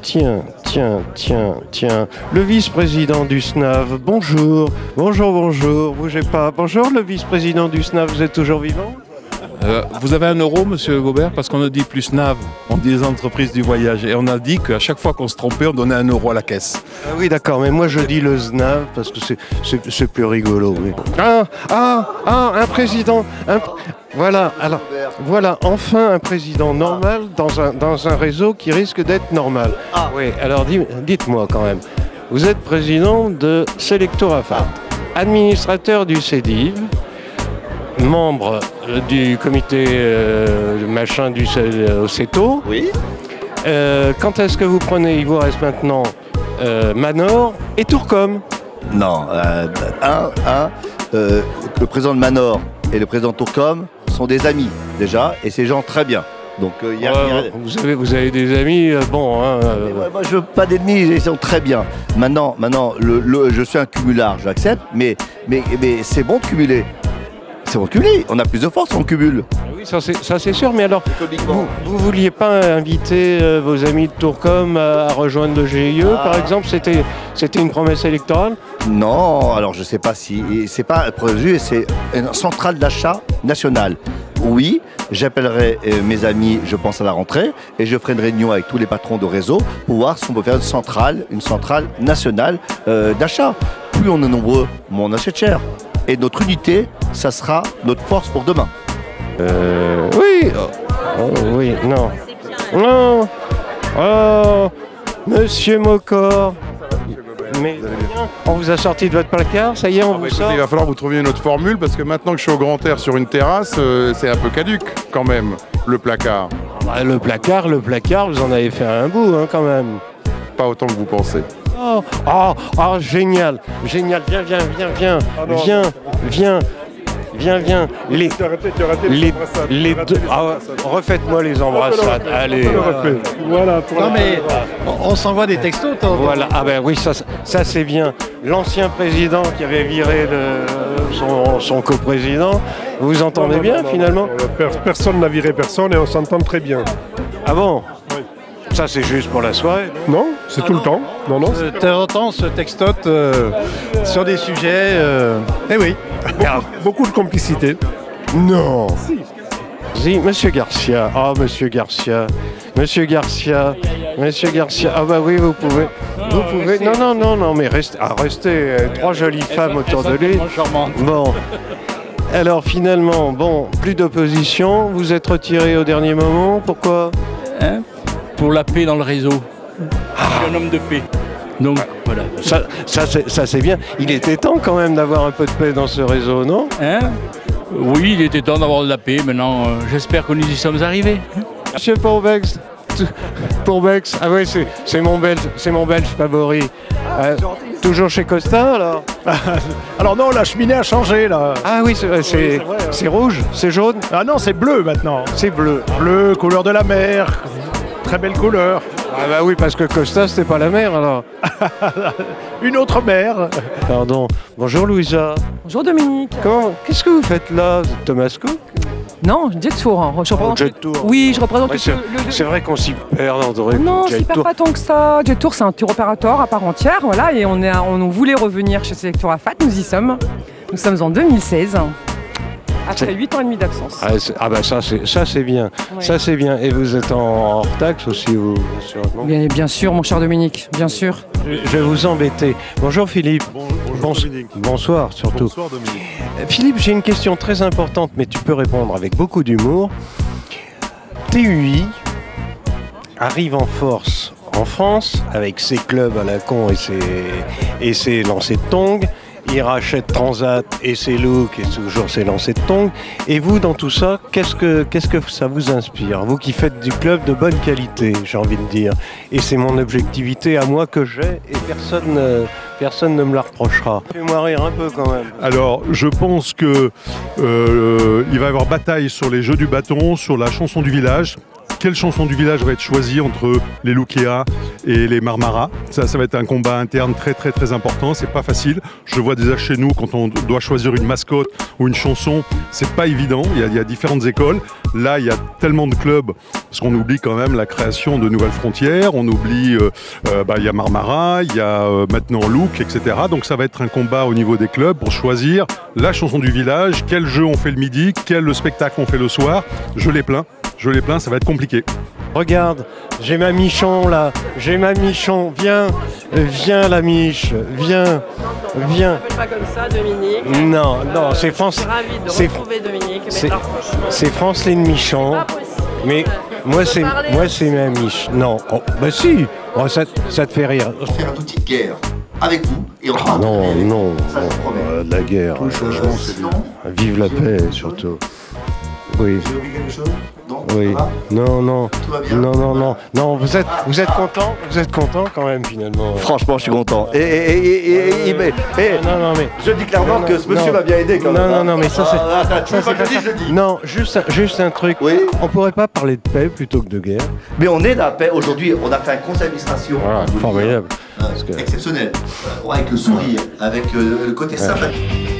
tiens, le vice-président du SNAV, bonjour, bougez pas. Bonjour le vice-président du SNAV, vous êtes toujours vivant? Vous avez 1 euro, monsieur Gobert, parce qu'on ne dit plus SNAV, on dit les entreprises du voyage. Et on a dit qu'à chaque fois qu'on se trompait, on donnait 1 euro à la caisse. Ah oui, d'accord, mais moi je dis le SNAV parce que c'est plus rigolo. Oui. Un président. Voilà, alors, voilà, enfin un président normal dans un réseau qui risque d'être normal. Ah oui, alors dites-moi quand même, vous êtes président de Selectorafat, administrateur du CEDIV, membre du comité machin du CETO. Oui. Quand est-ce que vous prenez, il vous reste maintenant Manor et Tourcom? Non, le président de Manor et le président de Tourcom sont des amis déjà, et ces gens très bien. Donc vous avez des amis, bon. Moi je veux pas d'ennemis, ils sont très bien. Maintenant, je suis un cumulard, j'accepte, mais c'est bon de cumuler. C'est bon de cumuler, on a plus de force, on cumule. Oui, ça c'est sûr, mais alors, vous vouliez pas inviter vos amis de Tourcom à rejoindre le GIE, par exemple? C'était une promesse électorale? Non, alors je sais pas si... C'est pas prévu, c'est une centrale d'achat nationale. Oui, j'appellerai mes amis, je pense à la rentrée, et je ferai une réunion avec tous les patrons de réseau pour voir si on peut faire une centrale nationale d'achat. Plus on est nombreux, moins on achète cher. Et notre unité, ça sera notre force pour demain. Oui. Oui, non. Non. Oh, monsieur Mocor. Mais on vous a sorti de votre placard, ça y est, on vous sort. Il va falloir que vous trouviez une autre formule, parce que maintenant que je suis au grand air sur une terrasse, c'est un peu caduc quand même, le placard. Le placard, vous en avez fait un bout hein, quand même. Pas autant que vous pensez. Génial. Viens. Les deux. Refaites-moi les embrassades. Allez. Voilà. Non mais on s'envoie des textos. Voilà. Ah ben oui, ça c'est bien. L'ancien président qui avait viré son coprésident. Vous vous entendez bien finalement? Personne n'a viré personne et on s'entend très bien. Ah bon? Ça, c'est juste pour la soirée? Non, c'est tout le temps. Non. De temps en temps, on se textote sur des sujets. Eh oui. Beaucoup de complicité. Non. Si, monsieur Garcia. Ah, monsieur Garcia. Ah bah oui, vous pouvez. Non, mais restez 3 jolies femmes autour de lui. Bon. Alors finalement, plus d'opposition. Vous êtes retiré au dernier moment. Pourquoi? Pour la paix dans le réseau. Je suis un homme de paix. Donc voilà. Ça c'est bien. Il était temps quand même d'avoir un peu de paix dans ce réseau, non? Oui, il était temps d'avoir de la paix. Maintenant, j'espère que nous y sommes arrivés. Monsieur Pourbex. Ah oui, c'est mon belge favori. Toujours chez Costa alors? Alors non, la cheminée a changé là. Ah oui, c'est rouge, c'est jaune? Ah non, c'est bleu maintenant. C'est bleu. Bleu, couleur de la mer. Très belle couleur. Ah bah oui, parce que Costa, c'était pas la mer alors. Une autre mer. Pardon. Bonjour Louisa. Bonjour Dominique. Qu'est-ce que vous faites là? Vous êtes Thomas Cook? Non, Jet Tour. Jet Tour. Oui, je représente c'est vrai qu'on s'y perd dans le Non, on s'y perd pas tant que ça. Jet Tour, c'est un tour opérateur à part entière. Voilà, et on voulait revenir chez Selectorafat. Nous y sommes. Nous sommes en 2016. Après 8 ans et demi d'absence. Ah bah ça c'est bien. Oui. Ça c'est bien. Et vous êtes en hors taxe aussi, vous, sûrement? Bien sûr, mon cher Dominique, bien sûr. Je vais vous embêter. Bonjour Philippe. Bonsoir surtout. Bonsoir Dominique. Philippe, j'ai une question très importante, mais tu peux répondre avec beaucoup d'humour. TUI arrive en force en France avec ses clubs à la con et ses lancers de tongs. Il rachète Transat et ses looks et toujours ses lancers de tongs. Et vous, dans tout ça, qu'est-ce que ça vous inspire? Vous qui faites du club de bonne qualité, j'ai envie de dire. Et c'est mon objectivité à moi que j'ai et personne ne me la reprochera. Fais-moi rire un peu quand même. Alors, je pense que il va y avoir bataille sur les jeux du bâton, sur la chanson du village. quelle chanson du village va être choisie entre les Lukea et les Marmara. Ça va être un combat interne très important, c'est pas facile. Je vois déjà chez nous, quand on doit choisir une mascotte ou une chanson, c'est pas évident, il y a différentes écoles. Là, il y a tellement de clubs, parce qu'on oublie quand même la création de nouvelles frontières, on oublie, il y a Marmara, il y a maintenant Look, etc. Donc ça va être un combat au niveau des clubs pour choisir la chanson du village, quel jeu on fait le midi, quel spectacle on fait le soir. Je les plains, ça va être compliqué. Regarde, j'ai ma Michon là, viens la Mich, viens. Pas comme ça, Dominique. Non, c'est France. Je suis ravie de retrouver Dominique. C'est Franceline Michon. Mais moi c'est ma Mich. Non, bah si, ça te fait rire. On va faire une petite guerre avec vous et on va non, ça je promets. la guerre. Vive la paix surtout. Oui. J'ai oublié quelque chose? Non? Oui. Ça va? Non. Tout va bien? Non, vous êtes content quand même finalement. Franchement, je suis content. Non, mais je dis clairement que ce monsieur m'a bien aidé quand même. Non, mais ça c'est pas que je le dis. Non, juste un truc. Oui. On pourrait pas parler de paix plutôt que de guerre. Mais on est dans la paix. Aujourd'hui, on a fait un conseil d'administration. Voilà, formidable. Exceptionnel. Avec le sourire, avec le côté sympathique.